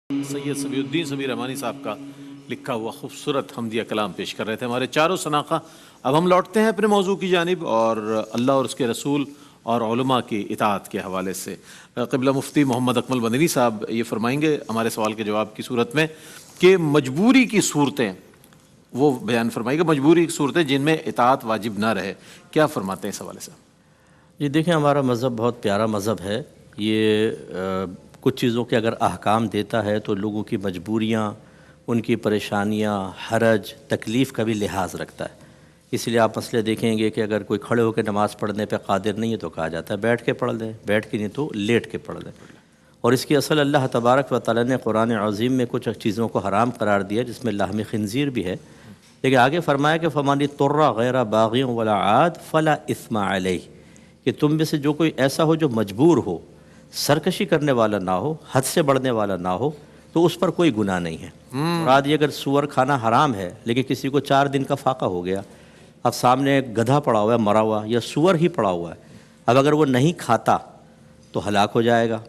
سید سمیع الدین سمیع رحمانی صاحب کا لکھا ہوا خوبصورت حمدیہ کلام پیش کر رہے تھے ہمارے چاروں سناقہ۔ اب ہم لوٹتے ہیں اپنے موضوع کی جانب اور اللہ اور اس کے رسول اور علماء کی اطاعت کے حوالے سے۔ قبلہ مفتی محمد اکمل مدنی صاحب یہ فرمائیں گے ہمارے سوال کے جواب کی صورت میں کہ مجبوری کی صورتیں وہ بیان فرمائیں گے، مجبوری کی صورتیں جن میں اطاعت واجب نہ رہے، کیا فرماتے ہیں اس حوالے سے؟ جی دیکھیں، ہمارا مذہب بہت پیارا مذہب ہے۔ یہ کچھ چیزوں کے اگر احکام دیتا ہے تو لوگوں کی مجبوریاں، ان کی پریشانیاں، حرج، تکلیف کا بھی لحاظ رکھتا ہے۔ اس لیے آپ مسئلے دیکھیں گے کہ اگر کوئی کھڑے ہو کے نماز پڑھنے پہ قادر نہیں ہے تو کہا جاتا ہے بیٹھ کے پڑھ لیں، بیٹھ کے نہیں تو لیٹ کے پڑھ لیں۔ اور اس کی اصل اللہ تبارک و تعالیٰ نے قرآن عظیم میں کچھ چیزوں کو حرام قرار دیا جس میں لحم خنزیر بھی ہے، لیکن آگے فرمایا کہ فَمَنِ اضْطُرَّ غَيْرَ بَاغٍ وَلَا عَادٍ فَلَا إِثْمَ عَلَيْهِ، کہ تم میں سے جو کوئی ایسا ہو جو مجبور ہو، سرکشی کرنے والا نہ ہو، حد سے بڑھنے والا نہ ہو، تو اس پر کوئی گناہ نہیں ہے۔ مراد یہ اگر سور کھانا حرام ہے لیکن کسی کو 4 دن کا فاقہ ہو گیا، اب سامنے ایک گدھا پڑا ہوا ہے مرا ہوا یا سور ہی پڑا ہوا ہے، اب اگر وہ نہیں کھاتا تو ہلاک ہو جائے گا،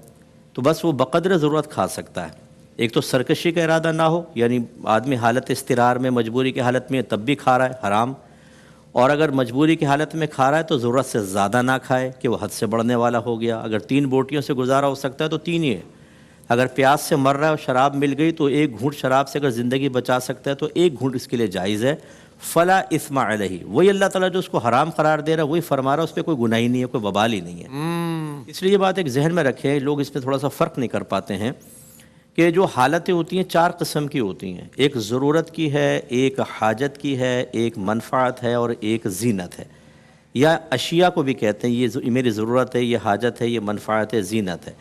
تو بس وہ بقدر ضرورت کھا سکتا ہے۔ ایک تو سرکشی کا ارادہ نہ ہو، یعنی آدمی حالت اضطرار میں، مجبوری کی حالت میں تب بھی کھا رہا ہے حرام، اور اگر مجبوری کی حالت میں کھا رہا ہے تو ضرورت سے زیادہ نہ کھائے کہ وہ حد سے بڑھنے والا ہو گیا۔ اگر 3 بوٹیوں سے گزارا ہو سکتا ہے تو 3 ہی ہے۔ اگر پیاس سے مر رہا ہے اور شراب مل گئی تو 1 گھونٹ شراب سے اگر زندگی بچا سکتا ہے تو 1 گھونٹ اس کے لیے جائز ہے۔ فلا اثم علیہ، وہی اللہ تعالیٰ جو اس کو حرام قرار دے رہا ہے وہی فرما رہا ہے، اس پہ کوئی گناہ ہی نہیں ہے، کوئی وبال ہی نہیں ہے۔ اس لیے یہ بات ایک ذہن میں رکھیں، لوگ اس پہ تھوڑا سا فرق نہیں کر پاتے ہیں کہ جو حالتیں ہوتی ہیں 4 قسم کی ہوتی ہیں، ایک ضرورت کی ہے، ایک حاجت کی ہے، ایک منفعت ہے اور ایک زینت ہے، یا اشیاء کو بھی کہتے ہیں یہ میری ضرورت ہے، یہ حاجت ہے، یہ منفعت ہے، زینت ہے۔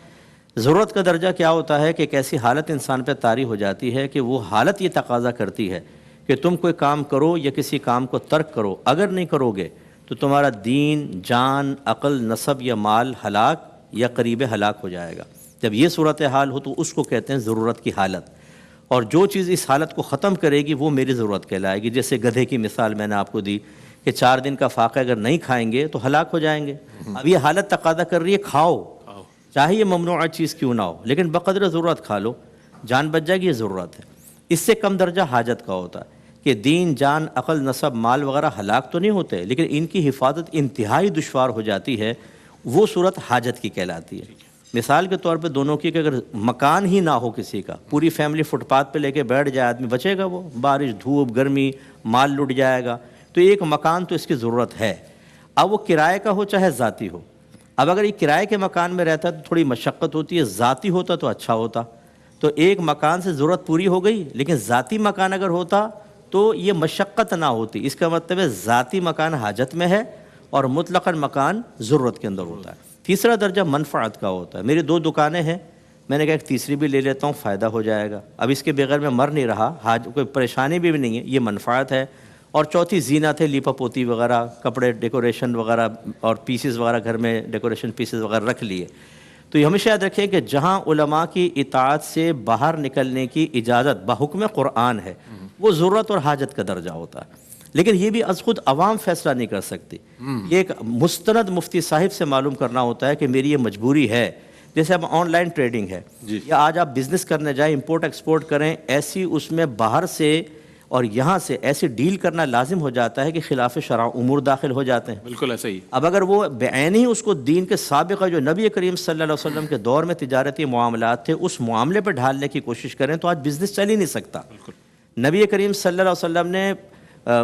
ضرورت کا درجہ کیا ہوتا ہے کہ ایک ایسی حالت انسان پہ طاری ہو جاتی ہے کہ وہ حالت یہ تقاضا کرتی ہے کہ تم کوئی کام کرو یا کسی کام کو ترک کرو، اگر نہیں کرو گے تو تمہارا دین، جان، عقل، نسب یا مال ہلاک یا قریب ہلاک ہو جائے گا۔ جب یہ صورتحال ہو تو اس کو کہتے ہیں ضرورت کی حالت، اور جو چیز اس حالت کو ختم کرے گی وہ میری ضرورت کہلائے گی۔ جیسے گدھے کی مثال میں نے آپ کو دی کہ 4 دن کا فاقہ اگر نہیں کھائیں گے تو ہلاک ہو جائیں گے۔ اب یہ حالت تقاضا کر رہی ہے کھاؤ، چاہے یہ ممنوعہ چیز کیوں نہ ہو، لیکن بقدر ضرورت کھا لو، جان بچ جائے گی، یہ ضرورت ہے۔ اس سے کم درجہ حاجت کا ہوتا ہے کہ دین، جان، عقل، نسب، مال وغیرہ ہلاک تو نہیں ہوتے لیکن ان کی حفاظت انتہائی دشوار ہو جاتی ہے، وہ صورت حاجت کی کہلاتی ہے۔ مثال کے طور پہ دونوں کی کہ اگر مکان ہی نہ ہو کسی کا، پوری فیملی فٹ پاتھ پہ لے کے بیٹھ جائے، آدمی بچے گا؟ وہ بارش، دھوپ، گرمی، مال لٹ جائے گا۔ تو ایک مکان تو اس کی ضرورت ہے، اب وہ کرائے کا ہو چاہے ذاتی ہو۔ اب اگر یہ کرائے کے مکان میں رہتا ہے تو تھوڑی مشقت ہوتی ہے، ذاتی ہوتا تو اچھا ہوتا۔ تو ایک مکان سے ضرورت پوری ہو گئی، لیکن ذاتی مکان اگر ہوتا تو یہ مشقت نہ ہوتی۔ اس کا مطلب ہے ذاتی مکان حاجت میں ہے اور مطلقاً مکان ضرورت کے اندر ہوتا ہے۔ تیسرا درجہ منفعت کا ہوتا ہے۔ میری 2 دکانیں ہیں، میں نے کہا ایک تیسری بھی لے لیتا ہوں، فائدہ ہو جائے گا، اب اس کے بغیر میں مر نہیں رہا، کوئی پریشانی بھی نہیں ہے، یہ منفعت ہے۔ اور چوتھی زینت ہے، لیپا پوتی وغیرہ، کپڑے، ڈیکوریشن وغیرہ اور پیسز وغیرہ گھر میں ڈیکوریشن پیسز وغیرہ رکھ لیے۔ تو یہ ہمیشہ یاد رکھیں کہ جہاں علماء کی اطاعت سے باہر نکلنے کی اجازت بحکم قرآن ہے وہ ضرورت اور حاجت کا درجہ ہوتا ہے، لیکن یہ بھی از خود عوام فیصلہ نہیں کر سکتی، یہ ایک مستند مفتی صاحب سے معلوم کرنا ہوتا ہے کہ میری یہ مجبوری ہے۔ جیسے اب آن لائن ٹریڈنگ ہے یا آج آپ بزنس کرنے جائیں، امپورٹ ایکسپورٹ کریں، ایسی اس میں باہر سے اور یہاں سے ایسی ڈیل کرنا لازم ہو جاتا ہے کہ خلاف شرع امور داخل ہو جاتے ہیں۔ بالکل ایسا ہی۔ اب اگر وہ بعین ہی اس کو دین کے سابقہ جو نبی کریم صلی اللہ علیہ وسلم کے دور میں تجارتی معاملات تھے اس معاملے پہ ڈھالنے کی کوشش کریں تو آج بزنس چل ہی نہیں سکتا۔ نبی کریم صلی اللہ علیہ وسلم نے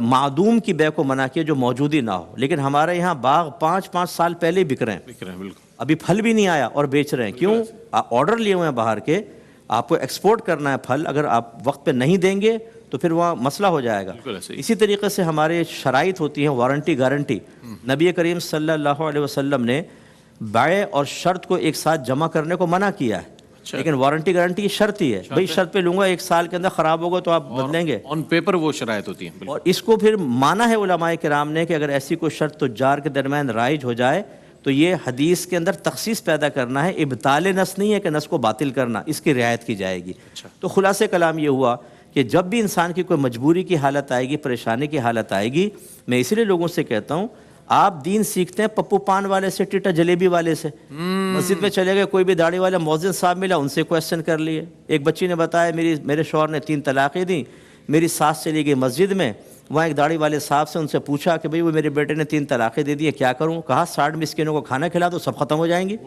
معدوم کی بے کو منع کیا جو موجودی نہ ہو، لیکن ہمارے یہاں باغ 5 سال پہلے ہی بک رہے ہیں، ابھی پھل بھی نہیں آیا اور بیچ رہے ہیں۔ کیوں؟ آرڈر لیے ہوئے ہیں باہر کے، آپ کو ایکسپورٹ کرنا ہے پھل، اگر آپ وقت پہ نہیں دیں گے تو پھر وہاں مسئلہ ہو جائے گا۔ اسی طریقے سے ہمارے شرائط ہوتی ہیں، وارنٹی گارنٹی۔ نبی کریم صلی اللہ علیہ وسلم نے بیع اور شرط کو ایک ساتھ جمع کرنے کو منع کیا ہے، لیکن وارنٹی گارنٹی شرط ہی ہے، بھئی شرط پہ لوں گا 1 سال کے اندر خراب ہوگا تو آپ بدلیں گے، آن پیپر وہ شرائط ہوتی ہیں۔ اور اس کو پھر مانا ہے علماء کرام نے کہ اگر ایسی کوئی شرط تجار کے درمیان رائج ہو جائے تو یہ حدیث کے اندر تخصیص پیدا کرنا ہے، ابطال نص نہیں ہے کہ نص کو باطل کرنا، اس کی رعایت کی جائے گی۔ تو خلاصہ کلام یہ ہوا کہ جب بھی انسان کی کوئی مجبوری کی حالت آئے گی، پریشانی کی حالت آئے گی، میں اسی لیے لوگوں سے کہتا ہوں آپ دین سیکھتے ہیں پپو پان والے سے, ٹیٹا جلیبی والے سے. مسجد میں چلے گئے, کوئی بھی داڑھی والا مؤذن صاحب ملا, ان سے کویسچن کر لیے. ایک بچی نے بتایا میرے شوہر نے 3 طلاقیں دیں, میری ساس چلی گئی مسجد میں, وہاں ایک داڑھی والے صاحب سے ان سے پوچھا کہ بھئی وہ میرے بیٹے نے 3 طلاقیں دے دی, کیا کروں؟ کہا 60 مسکینوں کو کھانا کھلا دو, سب ختم ہو جائیں گی.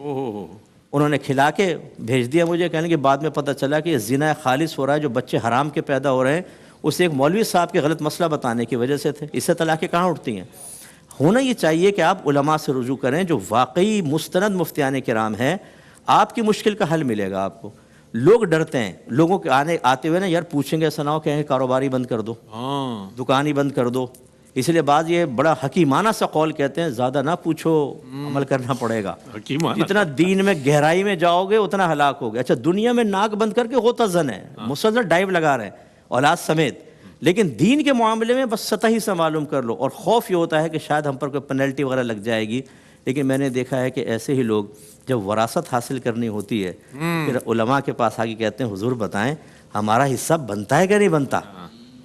انہوں نے کھلا کے بھیج دیا مجھے, کہنے کہ بعد میں پتہ چلا کہ یہ زنا خالص ہو رہا ہے, جو بچے حرام کے پیدا ہو رہے ہیں اسے ایک مولوی صاحب کے غلط مسئلہ بتانے کی وجہ سے تھے. اس سے طلاقیں کہاں اٹھتی ہیں؟ ہونا یہ چاہیے کہ آپ علماء سے رجوع کریں جو واقعی مستند مفتیان کرام ہیں, آپ کی مشکل کا حل ملے گا آپ کو. لوگ ڈرتے ہیں, لوگوں کے آتے ہوئے نا یار پوچھیں گے, ایسا نہ ہو کہیں کاروبار ہی بند کر دو, دکان ہی بند کر دو. اس لیے بعض یہ بڑا حکیمانہ سا قول کہتے ہیں, زیادہ نہ پوچھو, عمل کرنا پڑے گا. جتنا دین میں گہرائی میں جاؤ گے اتنا ہلاک ہوگے. اچھا دنیا میں ناک بند کر کے ہوتا زن ہے, مسلسل ڈائیو لگا رہے ہیں اولاد سمیت, لیکن دین کے معاملے میں بس سطحی سے معلوم کر لو. اور خوف یہ ہوتا ہے کہ شاید ہم پر کوئی پینلٹی وغیرہ لگ جائے گی. لیکن میں نے دیکھا ہے کہ ایسے ہی لوگ جب وراثت حاصل کرنی ہوتی ہے پھر علماء کے پاس آگے کہتے ہیں حضور بتائیں ہمارا حصہ بنتا ہے کہ نہیں بنتا؟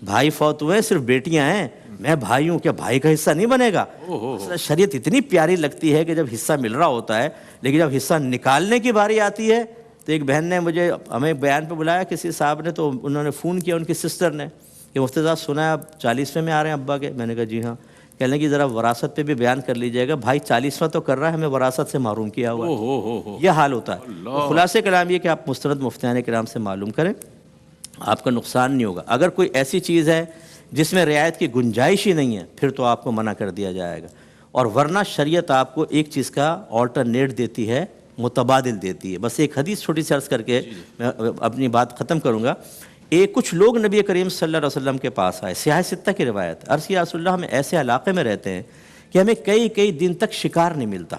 بھائی فوت ہوئے, صرف بیٹیاں ہیں, میں بھائی ہوں, کیا بھائی کا حصہ نہیں بنے گا؟ شریعت اتنی پیاری لگتی ہے کہ جب حصہ مل رہا ہوتا ہے, لیکن جب حصہ نکالنے کی باری آتی ہے تو ایک بہن نے مجھے, ہمیں بیان پہ بلایا کسی صاحب نے, تو انہوں نے فون کیا ان کی سسٹر نے کہ مفتی صاحب سنا ہے آپ 40ویں میں آ رہے ہیں ابا کے. میں نے کہا جی ہاں. کہنے لگی ذرا وراثت پہ بھی بیان کر لیجئے گا, بھائی 40واں تو کر رہا ہے, ہمیں وراثت سے محروم کیا ہوا ہے. یہ حال ہوتا ہے. تو خلاصے کلام یہ کہ آپ مستند مفتیان کرام سے معلوم کریں, آپ کا نقصان نہیں ہوگا. اگر کوئی ایسی چیز ہے جس میں رعایت کی گنجائش ہی نہیں ہے پھر تو آپ کو منع کر دیا جائے گا. اور ورنہ شریعت آپ کو ایک چیز کا آلٹرنیٹ دیتی ہے, متبادل دیتی ہے. بس ایک حدیث چھوٹی سی عرض کر کے میں اپنی بات ختم کروں گا. کچھ لوگ نبی کریم صلی اللہ علیہ وسلم کے پاس آئے, سیاہ ستہ کی روایت. عرض کیا رسول اللہ ہم ایسے علاقے میں رہتے ہیں کہ ہمیں کئی دن تک شکار نہیں ملتا,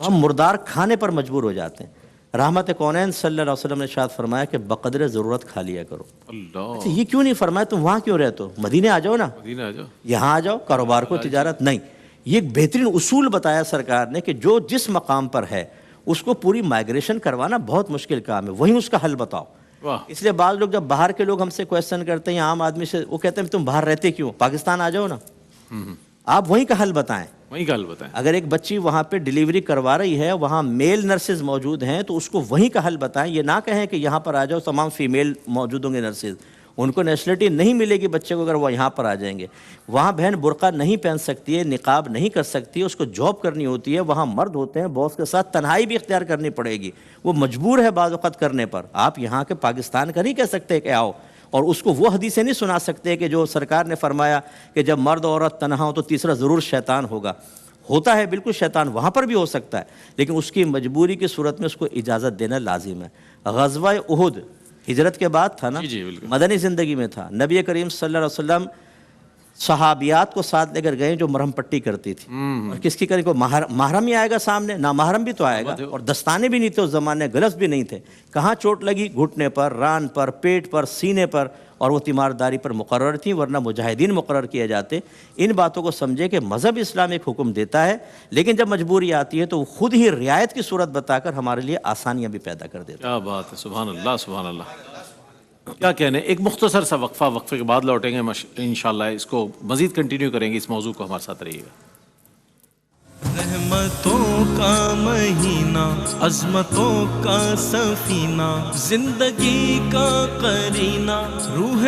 ہم مردار کھانے پر مجبور ہو جاتے ہیں. رحمت کونین صلی اللہ علیہ وسلم نے ارشاد فرمایا کہ بقدر ضرورت کھا لیا کرو. اچھا یہ کیوں نہیں فرمایا تم وہاں کیوں رہتے ہو؟ مدینے آ جاؤ نا, یہاں آ جاؤ, کاروبار کو, تجارت نہیں. یہ ایک بہترین اصول بتایا سرکار نے کہ جو جس مقام پر ہے اس کو پوری مائگریشن کروانا بہت مشکل کام ہے, وہیں اس کا حل بتاؤ. اس لیے بعض لوگ جب باہر کے لوگ ہم سے کویسچن کرتے ہیں, عام آدمی سے, وہ کہتے ہیں تم باہر رہتے کیوں؟ پاکستان آ جاؤ نا, آپ وہیں کا حل بتائیں. اگر ایک بچی وہاں پہ ڈیلیوری کروا رہی ہے, وہاں میل نرسز موجود ہیں, تو اس کو وہیں کا حل بتائیں. یہ نہ کہیں کہ یہاں پر آ جاؤ, تمام فیمیل موجود ہوں گے نرسز, ان کو نیشنلٹی نہیں ملے گی بچے کو اگر وہ یہاں پر آ جائیں گے. وہاں بہن برقع نہیں پہن سکتی ہے, نقاب نہیں کر سکتی ہے, اس کو جاب کرنی ہوتی ہے. وہاں مرد ہوتے ہیں, باس کے ساتھ تنہائی بھی اختیار کرنی پڑے گی, وہ مجبور ہے بعض وقت کرنے پر. آپ یہاں کے پاکستان کا نہیں کہہ سکتے کہ آؤ, اور اس کو وہ حدیثیں نہیں سنا سکتے کہ جو سرکار نے فرمایا کہ جب مرد عورت تنہا ہو تو تیسرا ضرور شیطان ہوگا. ہوتا ہے بالکل, شیطان وہاں پر بھی ہو سکتا ہے, لیکن اس کی مجبوری کی صورت میں اس کو اجازت دینا لازم ہے. غزوہ احد ہجرت کے بعد تھا نا, مدنی زندگی میں تھا. نبی کریم صلی اللہ علیہ وسلم صحابیات کو ساتھ لے کر گئے جو مرہم پٹی کرتی تھی. اور کس کی کریں, کو محرم ہی آئے گا سامنے, نہ محرم بھی تو آئے گا, اور دستانے بھی نہیں تھے اس زمانے, گلفز بھی نہیں تھے. کہاں چوٹ لگی؟ گھٹنے پر, ران پر, پیٹ پر, سینے پر, اور وہ تیمارداری پر مقرر تھیں, ورنہ مجاہدین مقرر کیے جاتے. ان باتوں کو سمجھے کہ مذہب اسلام ایک حکم دیتا ہے, لیکن جب مجبوری آتی ہے تو وہ خود ہی رعایت کی صورت بتا کر ہمارے لیے آسانیاں بھی پیدا کر دیتا ہے. کیا بات ہے, سبحان اللہ سبحان اللہ. کیا کہنے, ایک مختصر سا وقفہ, وقفے کے بعد لوٹیں گے انشاءاللہ, اس کو مزید کنٹینیو کریں گے. اس موضوع کو ہمارے ساتھ رہیے گا. رحمتوں کا مہینہ, عظمتوں کا سفینہ, زندگی کا قرینہ, روح